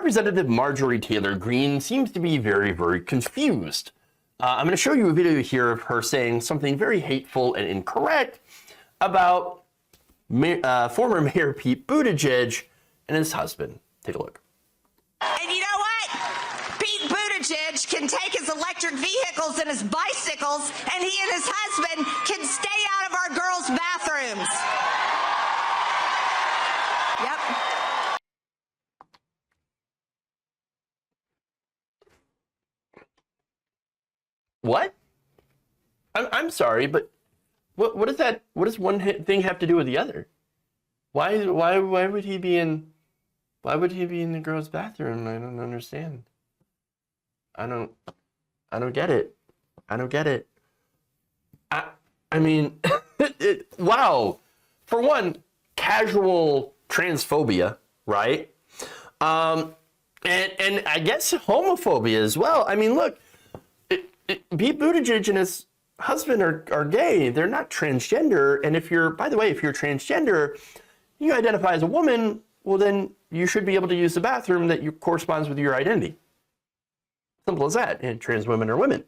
Representative Marjorie Taylor Greene seems to be very, very confused. I'm going to show you a video here of her saying something very hateful and incorrect about former Mayor Pete Buttigieg and his husband. Take a look. And you know what? Pete Buttigieg can take his electric vehicles and his bicycles, and he and his husband can stay out of our girls' bathrooms. Yep. What? I'm sorry, but what is that? What does one thing have to do with the other? Why would he be in? Why would he be in the girls' bathroom? I don't understand. I don't get it. I don't get it. I mean, wow. For one, casual transphobia, right? And I guess homophobia as well. I mean, look, Pete Buttigieg and his husband are gay. They're not transgender. And if you're, by the way, if you're transgender, you identify as a woman, well, then you should be able to use the bathroom that corresponds with your identity. Simple as that. And trans women are women.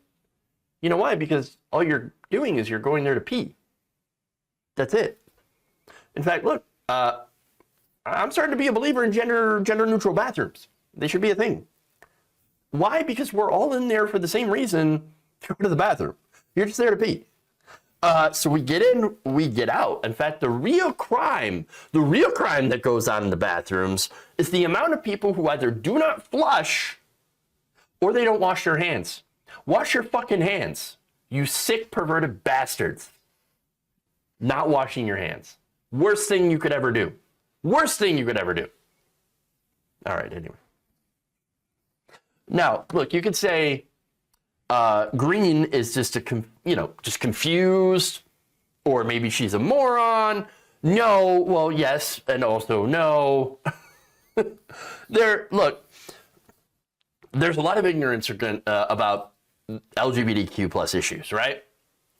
You know why? Because all you're doing is you're going there to pee. That's it. In fact, look, I'm starting to be a believer in gender neutral bathrooms. They should be a thing. Why? Because we're all in there for the same reason to go to the bathroom. You're just there to pee. So we get in, we get out. In fact, the real crime that goes on in the bathrooms is the amount of people who either do not flush or they don't wash their hands. Wash your fucking hands, you sick, perverted bastards. Not washing your hands. Worst thing you could ever do. Worst thing you could ever do. All right, anyway. Now, look, you could say Greene is just just confused, or maybe she's a moron. No, well, yes, and also no. Look, there's a lot of ignorance about LGBTQ plus issues, right?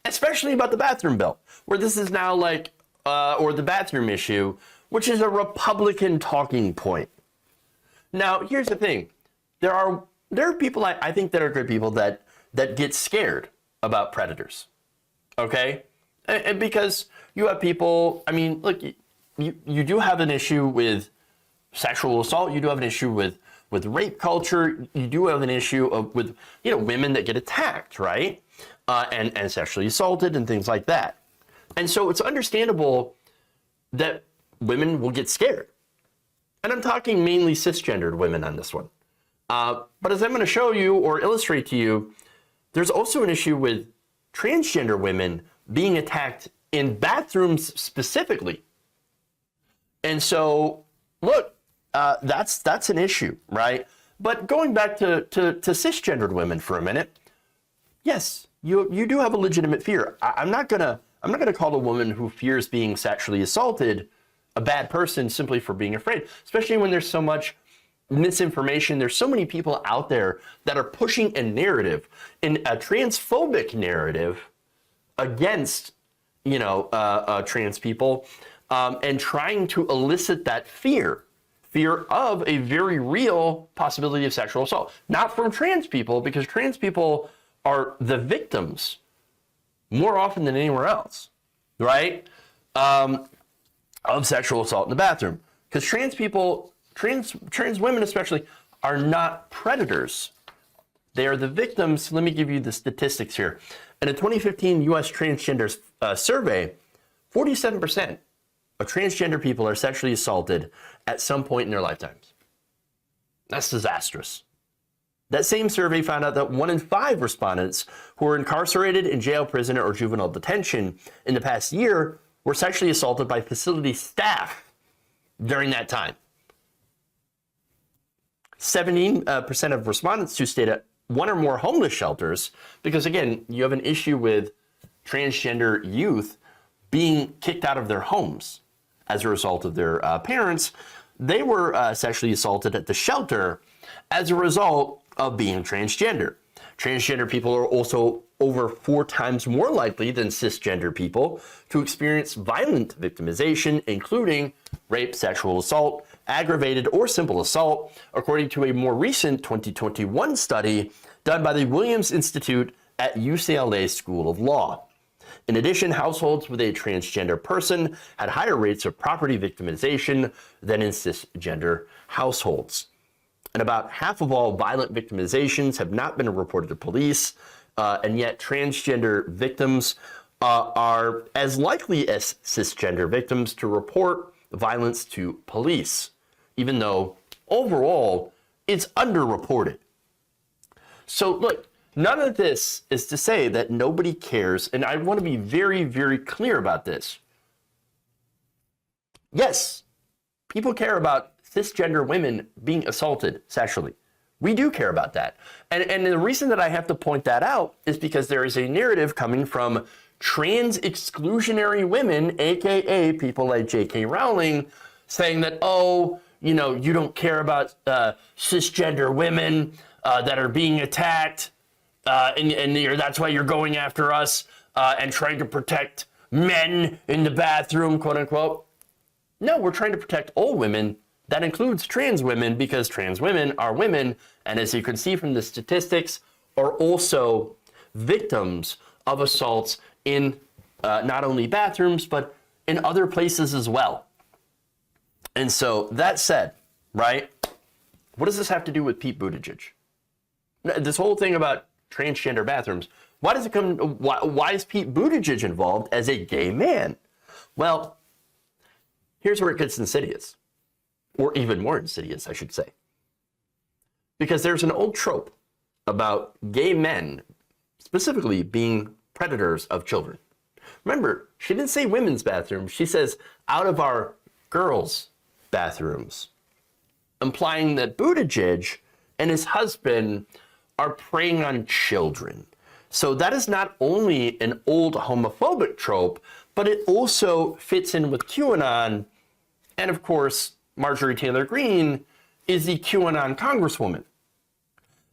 Especially about the bathroom bill, where this is now like, or the bathroom issue, which is a Republican talking point. Now, here's the thing. There are people I think that are good people that get scared about predators, okay? And because you have people, I mean, look, you do have an issue with sexual assault. You do have an issue with rape culture. You do have an issue with women that get attacked, right? And sexually assaulted and things like that. And so it's understandable that women will get scared. And I'm talking mainly cisgendered women on this one. But as I'm going to show you or illustrate to you, there's also an issue with transgender women being attacked in bathrooms specifically. And so, look, that's an issue, right? But going back to cisgendered women for a minute, yes, you do have a legitimate fear. I'm not gonna call a woman who fears being sexually assaulted a bad person simply for being afraid, especially when there's so much misinformation. There's so many people out there that are pushing a narrative, a transphobic narrative against, trans people, and trying to elicit that fear of a very real possibility of sexual assault. Not from trans people, because trans people are the victims more often than anywhere else, right? Of sexual assault in the bathroom. Because trans people, trans women especially, are not predators. They are the victims. Let me give you the statistics here. In a 2015 U.S. transgender survey, 47% of transgender people are sexually assaulted at some point in their lifetimes. That's disastrous. That same survey found out that 1 in 5 respondents who were incarcerated in jail, prison, or juvenile detention in the past year were sexually assaulted by facility staff during that time. 17% of respondents who stayed at one or more homeless shelters, because again, you have an issue with transgender youth being kicked out of their homes as a result of their parents. They were sexually assaulted at the shelter as a result of being transgender. Transgender people are also over 4 times more likely than cisgender people to experience violent victimization, including rape, sexual assault, aggravated, or simple assault, according to a more recent 2021 study done by the Williams Institute at UCLA School of Law. In addition, households with a transgender person had higher rates of property victimization than in cisgender households. And about half of all violent victimizations have not been reported to police, and yet transgender victims are as likely as cisgender victims to report violence to police, even though overall it's underreported. So look, none of this is to say that nobody cares, and I want to be very, very clear about this. Yes, people care about cisgender women being assaulted sexually. We do care about that. And the reason that I have to point that out is because there is a narrative coming from trans exclusionary women, aka people like J.K. Rowling, saying that, oh, you know, you don't care about cisgender women that are being attacked, and that's why you're going after us and trying to protect men in the bathroom, quote unquote. No, we're trying to protect all women. That includes trans women, because trans women are women, and as you can see from the statistics, are also victims of assaults in not only bathrooms, but in other places as well. And so that said, right, what does this have to do with Pete Buttigieg? This whole thing about transgender bathrooms, why does it come, why is Pete Buttigieg involved as a gay man? Well, here's where it gets insidious, or even more insidious, I should say. Because there's an old trope about gay men specifically being predators of children. Remember, she didn't say women's bathrooms, she says out of our girls' bathrooms, implying that Buttigieg and his husband are preying on children. So that is not only an old homophobic trope, but it also fits in with QAnon. And of course, Marjorie Taylor Greene is the QAnon congresswoman.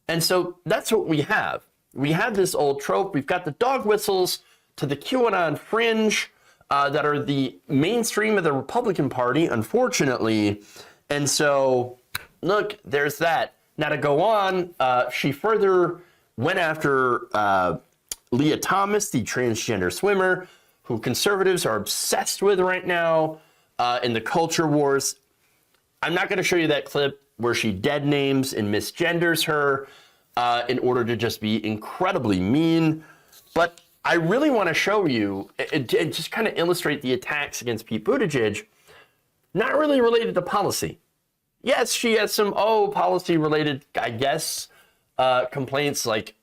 And so that's what we have. We have this old trope. We've got the dog whistles to the QAnon fringe that are the mainstream of the Republican Party, unfortunately. And so, look, there's that. Now to go on, she further went after Leah Thomas, the transgender swimmer, who conservatives are obsessed with right now in the culture wars. I'm not going to show you that clip where she dead names and misgenders her in order to just be incredibly mean. But I really want to show you and just kind of illustrate the attacks against Pete Buttigieg, not really related to policy. Yes, she has some, policy related, I guess, complaints like,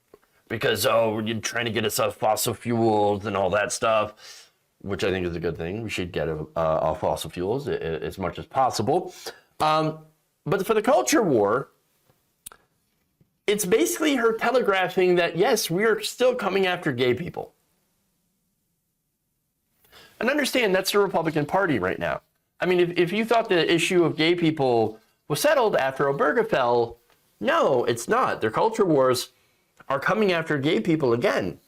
because, you're trying to get us off fossil fuels and all that stuff, which I think is a good thing. We should get off fossil fuels as much as possible. But for the culture war, it's basically her telegraphing that, yes, we are still coming after gay people. And understand, that's the Republican Party right now. I mean, if you thought the issue of gay people was settled after Obergefell, no, it's not. Their culture wars are coming after gay people again.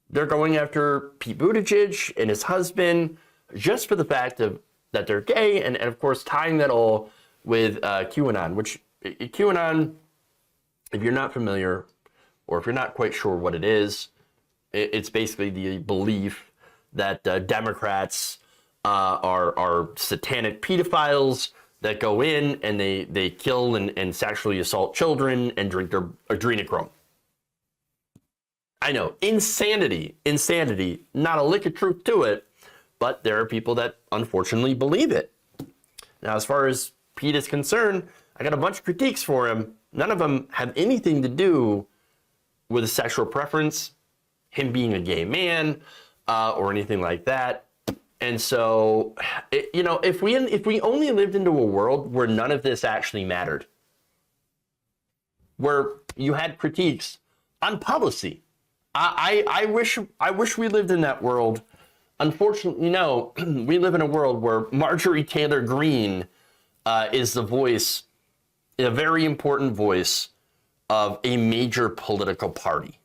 They're going after Pete Buttigieg and his husband just for the fact that they're gay, and of course tying that all with QAnon, which QAnon, if you're not familiar or if you're not quite sure what it is, it's basically the belief that Democrats are satanic pedophiles that go in and they kill and sexually assault children and drink their adrenochrome. I know, insanity, not a lick of truth to it, but there are people that unfortunately believe it. Now, as far as Pete is concerned, I got a bunch of critiques for him. None of them have anything to do with a sexual preference, him being a gay man, or anything like that. And so, if we only lived into a world where none of this actually mattered, where you had critiques on policy, I wish we lived in that world. Unfortunately, no, we live in a world where Marjorie Taylor Greene is the voice, a very important voice of a major political party.